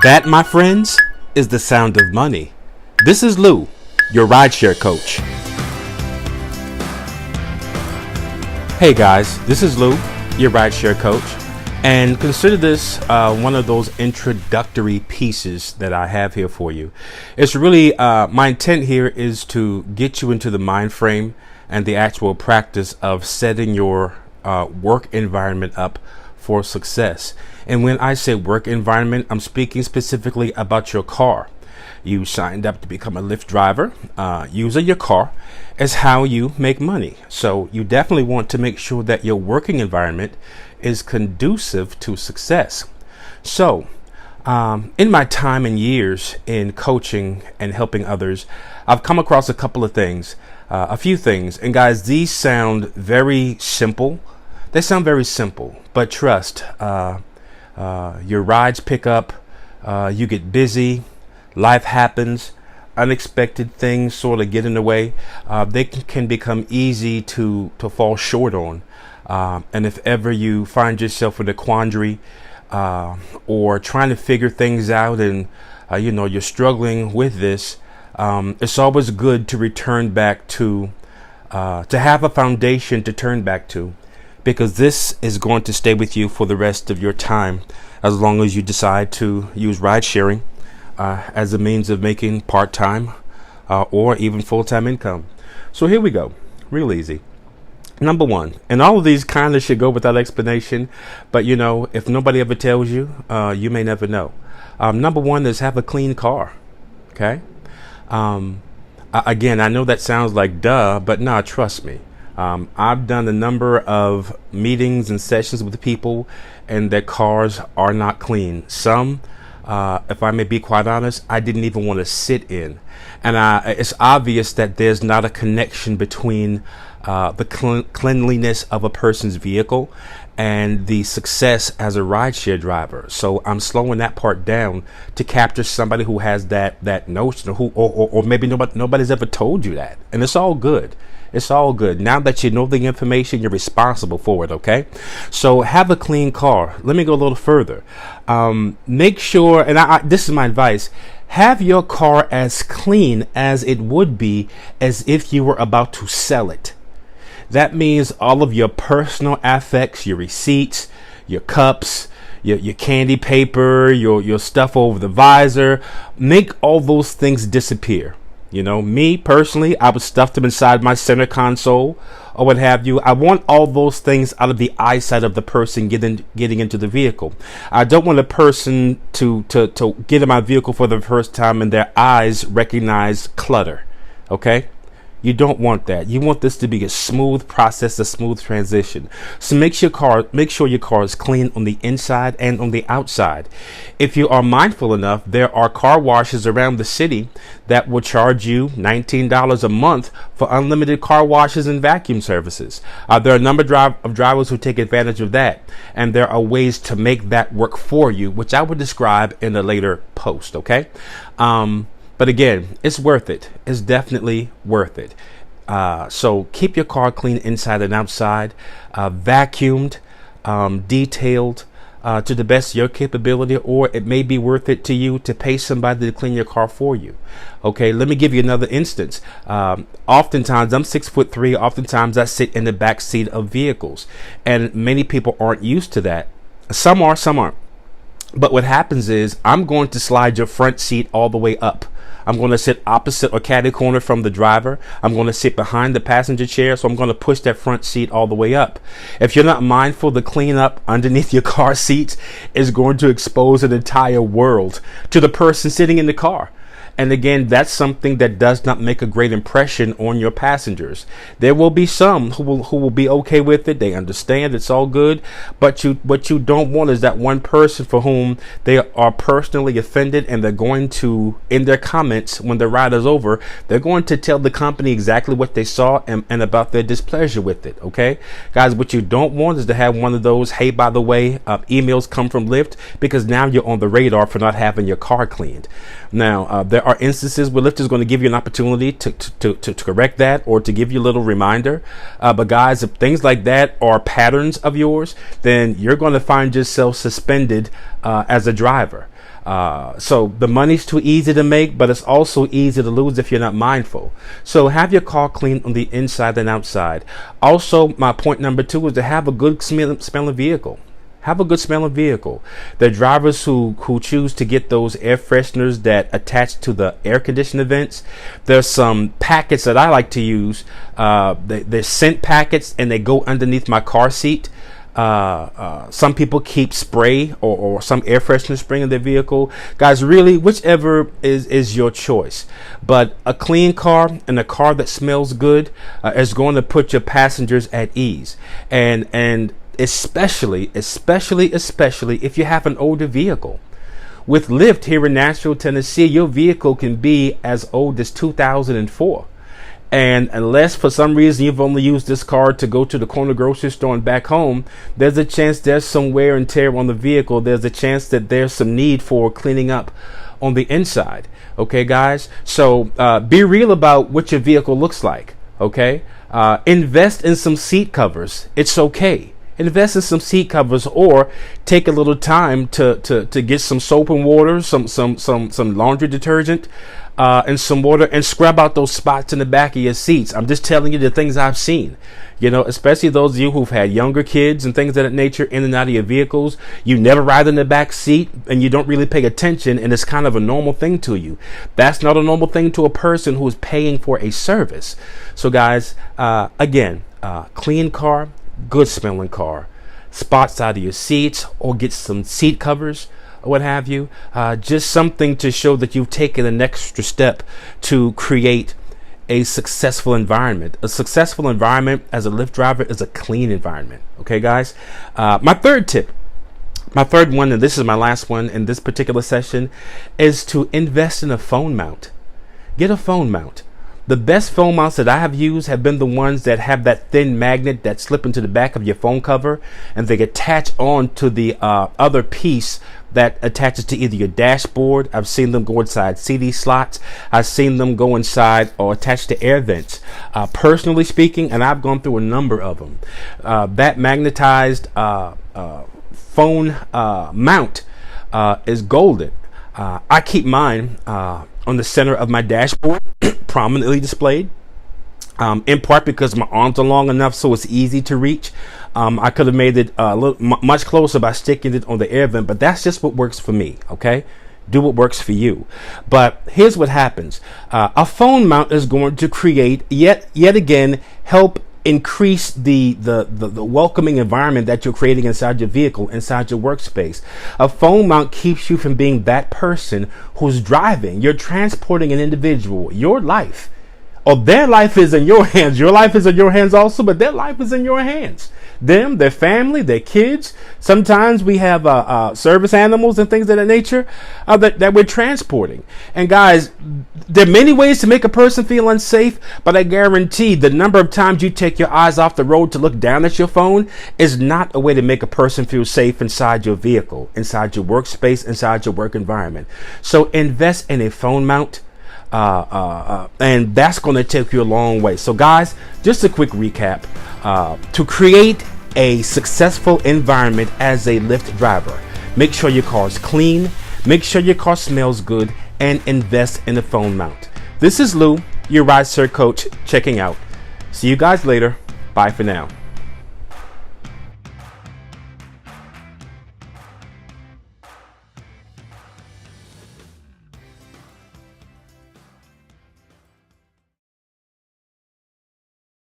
That, my friends, is the sound of money. This is Lou, your rideshare coach. Hey guys, this is Lou, your rideshare coach, and consider this one of those introductory pieces that I have here for you. It's really, my intent here is to get you into the mind frame and the actual practice of setting your work environment up for success. And when I say work environment, I'm speaking specifically about your car. You signed up to become a Lyft driver. Using your car is how you make money. So you definitely want to make sure that your working environment is conducive to success. So in my time and years in coaching and helping others, I've come across a couple of things, a few things. And guys, these sound very simple. They sound very simple, but trust, your rides pick up, you get busy, life happens, unexpected things sort of get in the way. They can become easy to fall short on. And if ever you find yourself in a quandary or trying to figure things out and, you're struggling with this, it's always good to return back to have a foundation to turn back to. Because this is going to stay with you for the rest of your time, as long as you decide to use ride sharing as a means of making part-time or even full-time income. So here we go, real easy. Number one, and all of these kind of should go without explanation, but if nobody ever tells you, you may never know. Number one is have a clean car, okay? Again, I know that sounds like duh, but nah, trust me. I've done a number of meetings and sessions with people, and their cars are not clean. Some, if I may be quite honest, I didn't even want to sit in. And it's obvious that there's not a connection between the cleanliness of a person's vehicle and the success as a rideshare driver. So I'm slowing that part down to capture somebody who has that notion, or maybe nobody's ever told you that, and it's all good. It's all good. Now that you know the information, you're responsible for it, okay? So have a clean car. Let me go a little further. Make sure, and this is my advice, have your car as clean as it would be as if you were about to sell it. That means all of your personal affects, your receipts, your cups, your candy paper, your stuff over the visor, make all those things disappear. Me personally, I would stuff them inside my center console or what have you. I want all those things out of the eyesight of the person getting into the vehicle. I don't want a person to get in my vehicle for the first time and their eyes recognize clutter. Okay? You don't want that. You want this to be a smooth process, a smooth transition. So make sure your car is clean on the inside and on the outside. If you are mindful enough, there are car washes around the city that will charge you $19 a month for unlimited car washes and vacuum services. There are a number of drivers who take advantage of that, and there are ways to make that work for you, which I would describe in a later post. Okay. But again, it's worth it. It's definitely worth it. So keep your car clean inside and outside, vacuumed, detailed to the best of your capability, or it may be worth it to you to pay somebody to clean your car for you. Okay, let me give you another instance. Oftentimes, I'm 6'3". Oftentimes, I sit in the back seat of vehicles, and many people aren't used to that. Some are, some aren't. But what happens is I'm going to slide your front seat all the way up. I'm going to sit opposite or caddy corner from the driver. I'm going to sit behind the passenger chair, so I'm going to push that front seat all the way up. If you're not mindful, the cleanup underneath your car seats is going to expose an entire world to the person sitting in the car. And again, that's something that does not make a great impression on your passengers. There will be some who will be okay with it. They understand it's all good. But what you don't want is that one person for whom they are personally offended, and they're going to, in their comments when the ride is over, they're going to tell the company exactly what they saw and about their displeasure with it. Okay, guys, what you don't want is to have one of those, hey, by the way, emails come from Lyft, because now you're on the radar for not having your car cleaned. Now, there there are instances where Lyft is going to give you an opportunity to correct that or to give you a little reminder. But guys, if things like that are patterns of yours, then you're going to find yourself suspended as a driver. So the money's too easy to make, but it's also easy to lose if you're not mindful. So have your car clean on the inside and outside. Also, my point number 2 is to have a good smelling vehicle. Have a good smelling vehicle. The drivers who choose to get those air fresheners that attach to the air conditioning vents, there's some packets that I like to use. They're scent packets and they go underneath my car seat. Some people keep spray or some air freshener spray in their vehicle. Guys, really, whichever is your choice. But a clean car and a car that smells good is going to put your passengers at ease. And especially if you have an older vehicle. With Lyft here in Nashville, Tennessee, your vehicle can be as old as 2004. And unless for some reason you've only used this car to go to the corner grocery store and back home, there's a chance there's some wear and tear on the vehicle. There's a chance that there's some need for cleaning up on the inside. Okay, guys? So be real about what your vehicle looks like. Okay? Invest in some seat covers. It's okay. Invest in some seat covers, or take a little time to get some soap and water, some laundry detergent, and some water, and scrub out those spots in the back of your seats. I'm just telling you the things I've seen. You know, especially those of you who've had younger kids and things of that nature in and out of your vehicles. You never ride in the back seat and you don't really pay attention, and it's kind of a normal thing to you. That's not a normal thing to a person who is paying for a service. So guys, again, clean car, good smelling car, spots out of your seats, or get some seat covers or what have you. Just something to show that you've taken an extra step to create a successful environment. A successful environment as a Lyft driver is a clean environment. Okay, guys? My third tip, my third one, and this is my last one in this particular session, is to invest in a phone mount. Get a phone mount. The best phone mounts that I have used have been the ones that have that thin magnet that slip into the back of your phone cover, and they attach on to the other piece that attaches to either your dashboard. I've seen them go inside CD slots. I've seen them go inside or attached to air vents. Personally speaking, and I've gone through a number of them, that magnetized phone mount is golden. I keep mine on the center of my dashboard, prominently displayed, in part because my arms are long enough so it's easy to reach. I could have made it much closer by sticking it on the air vent, but that's just what works for me. Okay, do what works for you. But here's what happens: a phone mount is going to create yet again help increase the welcoming environment that you're creating inside your vehicle, inside your workspace. A phone mount keeps you from being that person who's driving. You're transporting an individual. Your life, or their life, is in your hands. Your life is in your hands also, but their life is in your hands. Them, their family, their kids. Sometimes we have service animals and things of that nature that we're transporting. And guys, there are many ways to make a person feel unsafe, but I guarantee the number of times you take your eyes off the road to look down at your phone is not a way to make a person feel safe inside your vehicle, inside your workspace, inside your work environment. So invest in a phone mount. And that's going to take you a long way. So guys, just a quick recap. To create a successful environment as a Lyft driver, make sure your car is clean, make sure your car smells good, and invest in a phone mount. This is Lou, your rideshare coach, checking out. See you guys later. Bye for now.